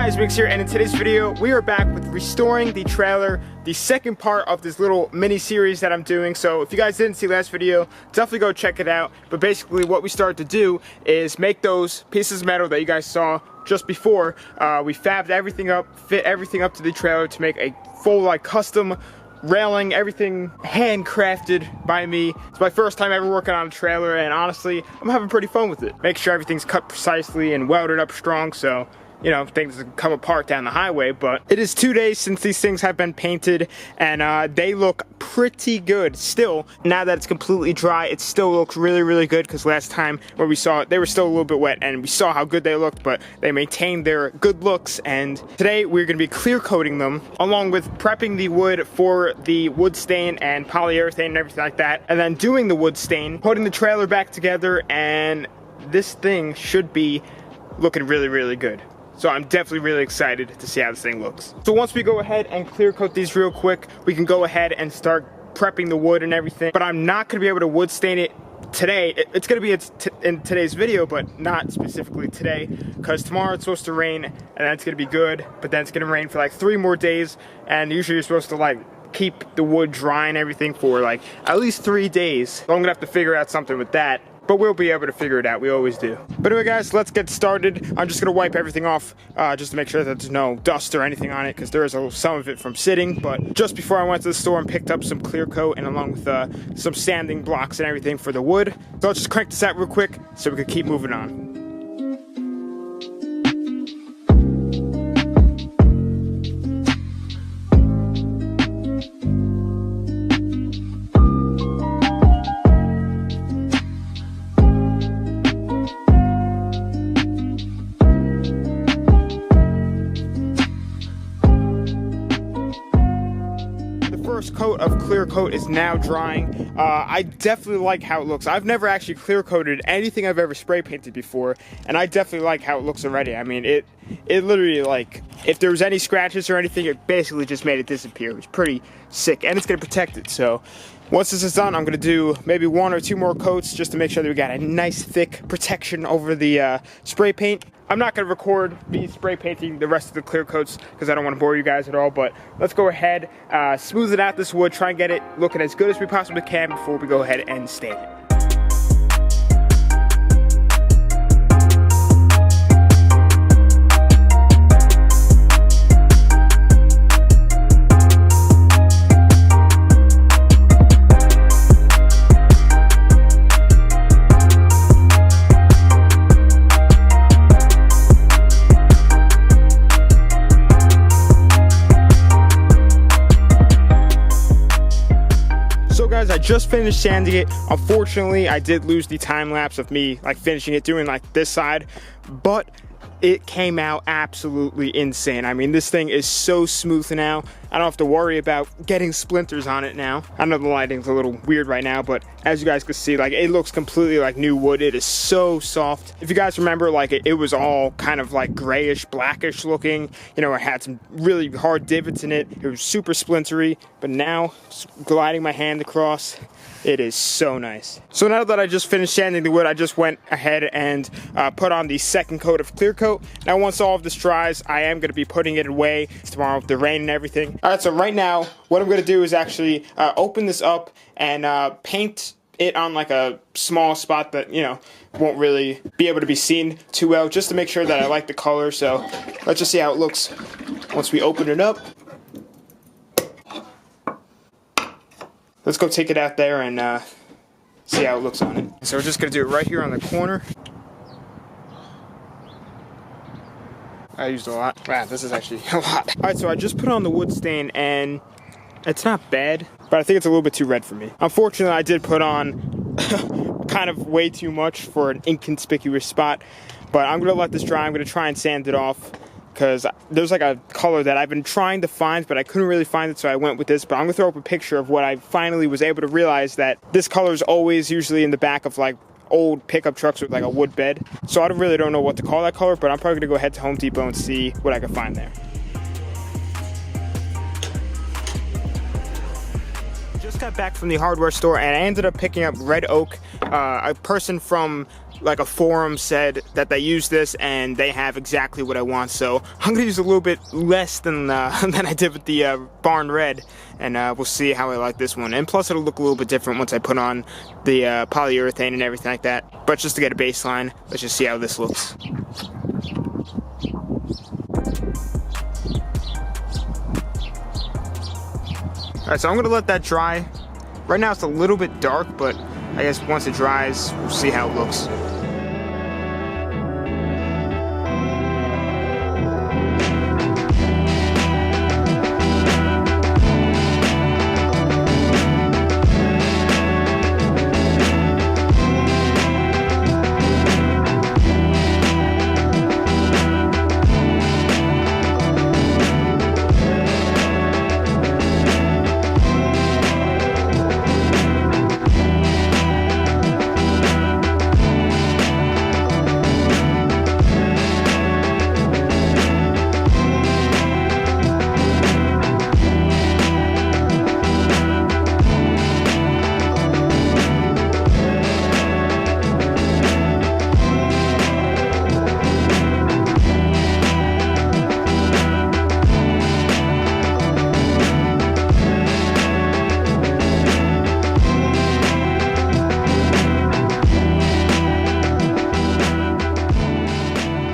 guys, Migs here, and in today's video we are back with restoring the trailer, the second part of this little mini series that I'm doing. So if you guys didn't see last video, definitely go check it out. But basically what we started to do is make those pieces of metal that you guys saw just before. We fabbed everything up, fit everything up to the trailer to make a full like custom railing, everything handcrafted by me. It's my first time ever working on a trailer, and honestly I'm having pretty fun with it. Make sure everything's cut precisely and welded up strong, so you know, things come apart down the highway. But it is 2 days since these things have been painted, and they look pretty good still. Now that it's completely dry, it still looks really good, because last time where we saw it, they were still a little bit wet, and we saw how good they looked, but they maintained their good looks. And today we're going to be clear coating them, along with prepping the wood for the wood stain and polyurethane and everything like that, and then doing the wood stain, putting the trailer back together, and this thing should be looking really good. So I'm definitely really excited to see how this thing looks. So once we go ahead and clear coat these real quick, we can go ahead and start prepping the wood and everything. But I'm not going to be able to wood stain it today. It's going to be in today's video, but not specifically today, because tomorrow it's supposed to rain, and that's going to be good. But then it's going to rain for like 3 more days, and usually you're supposed to like keep the wood dry and everything for like at least 3 days. So I'm going to have to figure out something with that. But we'll be able to figure it out, we always do. But anyway guys, let's get started. I'm just gonna wipe everything off just to make sure that there's no dust or anything on it, because there is some of it from sitting. But just before I went to the store and picked up some clear coat, and along with some sanding blocks and everything for the wood. So I'll just crank this out real quick so we can keep moving on. First coat of clear coat is now drying. I definitely like how it looks. I've never actually clear coated anything I've ever spray painted before, and I definitely like how it looks already. I mean, it literally, like, if there was any scratches or anything, it basically just made it disappear. It was pretty sick, and it's gonna protect it. So once this is done, I'm gonna do maybe 1 or 2 more coats just to make sure that we got a nice thick protection over the spray paint. I'm not going to record me spray painting the rest of the clear coats because I don't want to bore you guys at all, but let's go ahead, smooth it out this wood, try and get it looking as good as we possibly can before we go ahead and stain it. I just finished sanding it. Unfortunately, I did lose the time lapse of me like finishing it, doing like this side, but it came out absolutely insane. I mean, this thing is so smooth now. I don't have to worry about getting splinters on it now. I know the lighting's a little weird right now, but as you guys can see, like, it looks completely like new wood. It is so soft. If you guys remember, like, it was all kind of like grayish, blackish looking. You know, it had some really hard divots in it. It was super splintery, but now, gliding my hand across, it is so nice. So now that I just finished sanding the wood, I just went ahead and put on the second coat of clear coat. Now once all of this dries, I am going to be putting it away tomorrow with the rain and everything. Alright, so right now, what I'm going to do is actually open this up and paint it on like a small spot that, you know, won't really be able to be seen too well, just to make sure that I like the color. So let's just see how it looks once we open it up. Let's go take it out there and see how it looks on it. So we're just going to do it right here on the corner. I used a lot. Wow, this is actually a lot. Alright, so I just put on the wood stain, and it's not bad, but I think it's a little bit too red for me. Unfortunately, I did put on kind of way too much for an inconspicuous spot, but I'm going to let this dry. I'm going to try and sand it off, because there's like a color that I've been trying to find, but I couldn't really find it, so I went with this. But I'm going to throw up a picture of what I finally was able to realize, that this color is always usually in the back of like old pickup trucks with like a wood bed. So I really don't know what to call that color, but I'm probably gonna go head to Home Depot and see what I can find there. Just got back from the hardware store, and I ended up picking up red oak. A person from like a forum said that they use this and they have exactly what I want. So I'm gonna use a little bit less than than I did with the barn red, and we'll see how I like this one. And plus it'll look a little bit different once I put on the polyurethane and everything like that. But just to get a baseline, let's just see how this looks. Alright, so I'm gonna let that dry. Right now it's a little bit dark, but I guess once it dries, we'll see how it looks.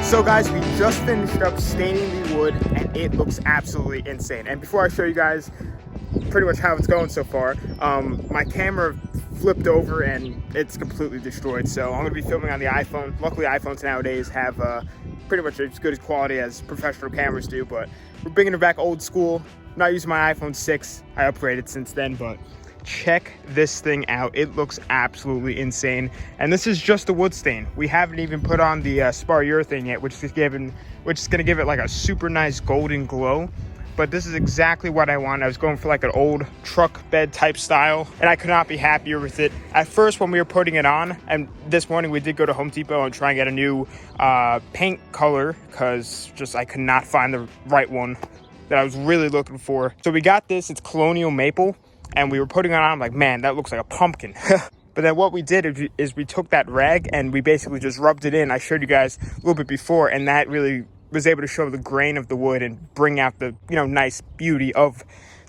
So guys, we just finished up staining the wood and it looks absolutely insane. And before I show you guys pretty much how it's going so far, my camera flipped over and it's completely destroyed. So I'm gonna be filming on the iPhone. Luckily iPhones nowadays have pretty much as good as quality as professional cameras do, but we're bringing it back old school. I'm not using my iPhone 6, I upgraded since then, but check this thing out. It looks absolutely insane. And this is just a wood stain. We haven't even put on the spar urethane yet, which is gonna give it like a super nice golden glow. But this is exactly what I want. I was going for like an old truck bed type style, and I could not be happier with it. At first when we were putting it on, and this morning we did go to Home Depot and try and get a new paint color, because just I could not find the right one that I was really looking for. So we got this, it's Colonial Maple. And we were putting it on, I'm like, man, that looks like a pumpkin. But then what we did is we took that rag and we basically just rubbed it in. I showed you guys a little bit before, and that really was able to show the grain of the wood and bring out the, you know, nice beauty of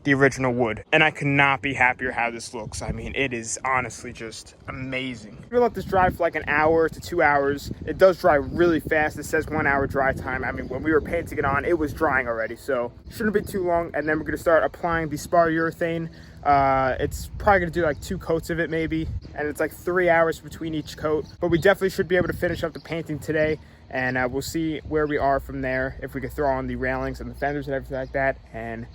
the original wood. And I could not be happier how this looks. I mean, it is honestly just amazing. We're gonna let this dry for like an hour to 2 hours. It does dry really fast. It says 1 hour dry time. I mean, when we were painting it on, it was drying already, so shouldn't be too long. And then we're gonna start applying the spar urethane. It's probably gonna do like 2 coats of it maybe, and it's like 3 hours between each coat. But we definitely should be able to finish up the painting today, and we'll see where we are from there, if we could throw on the railings and the fenders and everything like that, and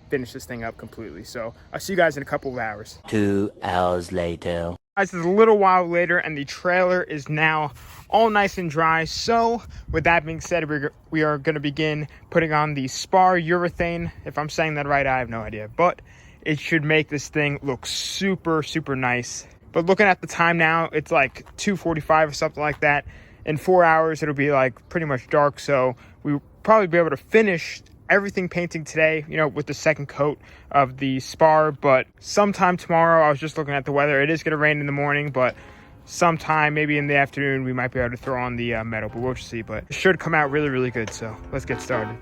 finish this thing up completely. So I'll see you guys in a couple of hours. 2 hours later. Guys, it's a little while later and the trailer is now all nice and dry. So with that being said, we are going to begin putting on the spar urethane. If I'm saying that right, I have no idea, but it should make this thing look super, super nice. But looking at the time now, it's like 2:45 or something like that. In 4 hours, it'll be like pretty much dark. So we'll probably be able to finish everything painting today, you know, with the second coat of the spar. But sometime tomorrow, I was just looking at the weather, it is going to rain in the morning, but sometime maybe in the afternoon we might be able to throw on the metal, but we'll just see. But it should come out really, really good. So let's get started.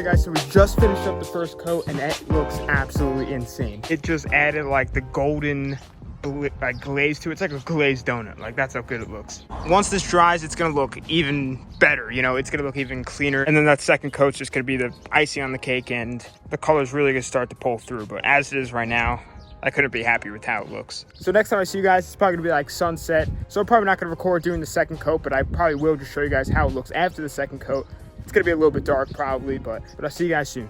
Guys, so we just finished up the first coat and it looks absolutely insane. It just added like the golden like glaze to it. It's like a glazed donut. Like, that's how good it looks. Once this dries, it's gonna look even better, you know, it's gonna look even cleaner. And then that second coat's just gonna be the icing on the cake, and the color's really gonna start to pull through. But as it is right now, I couldn't be happy with how it looks. So next time I see you guys, it's probably gonna be like sunset. So I'm probably not gonna record doing the second coat, but I probably will just show you guys how it looks after the second coat. It's gonna be a little bit dark probably, but I'll see you guys soon.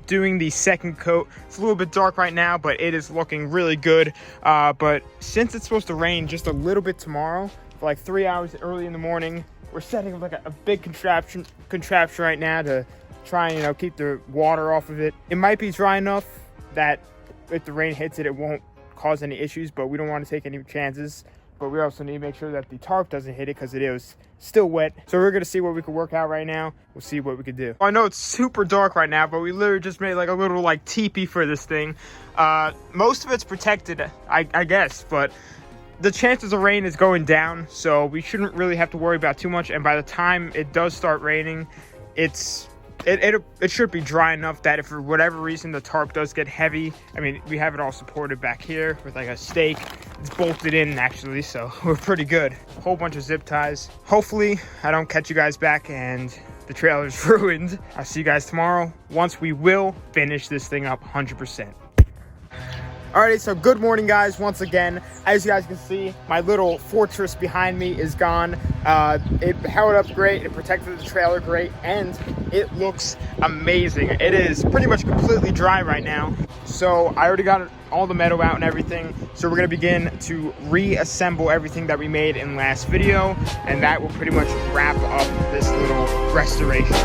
Doing the second coat, it's a little bit dark right now, but it is looking really good. But since it's supposed to rain just a little bit tomorrow, for like 3 hours early in the morning, we're setting up like a big contraption right now to try and, you know, keep the water off of it. It might be dry enough that if the rain hits it, it won't cause any issues, but we don't want to take any chances. But we also need to make sure that the tarp doesn't hit it because it is still wet. So we're going to see what we can work out right now. We'll see what we can do. I know it's super dark right now, but we literally just made like a little like teepee for this thing. Most of it's protected, I guess, but the chances of rain is going down, so we shouldn't really have to worry about too much. And by the time it does start raining, it should be dry enough that if for whatever reason the tarp does get heavy, I mean, we have it all supported back here with like a stake. It's bolted in actually, so we're pretty good. A whole bunch of zip ties. Hopefully I don't catch you guys back and the trailer's ruined. I'll see you guys tomorrow once we will finish this thing up 100%. Alrighty, so good morning, guys. Once again, as you guys can see, my little fortress behind me is gone. It held up great, it protected the trailer great, and it looks amazing. It is pretty much completely dry right now. So I already got all the metal out and everything. So we're gonna begin to reassemble everything that we made in last video, and that will pretty much wrap up this little restoration.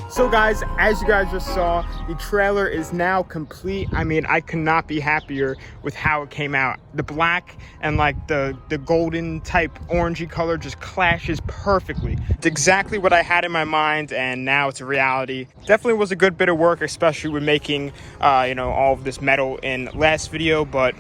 So guys, as you guys just saw, the trailer is now complete. I mean, I could not be happier with how it came out. The black and like the golden type orangey color just clashes perfectly. It's exactly what I had in my mind, and now it's a reality. Definitely was a good bit of work, especially with making you know, all of this metal in last video, but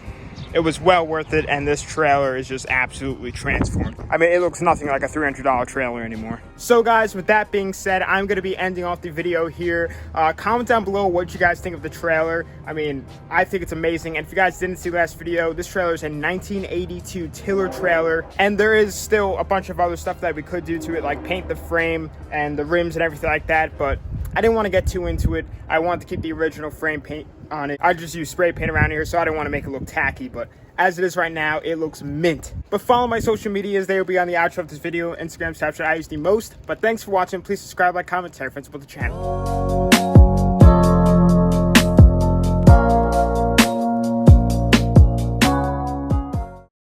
it was well worth it, and this trailer is just absolutely transformed. I mean, it looks nothing like a $300 trailer anymore. So guys, with that being said, I'm going to be ending off the video here. Comment down below what you guys think of the trailer. I mean, I think it's amazing, and if you guys didn't see last video, this trailer is a 1982 Tiller trailer, and there is still a bunch of other stuff that we could do to it, like paint the frame and the rims and everything like that, but I didn't want to get too into it. I wanted to keep the original frame paint on it. I just use spray paint around here, so I didn't want to make it look tacky, but as it is right now, it looks mint. But follow my social medias. They will be on the outro of this video. Instagram, Snapchat, I use the most. But thanks for watching. Please subscribe, like, comment, tell your friends about the channel.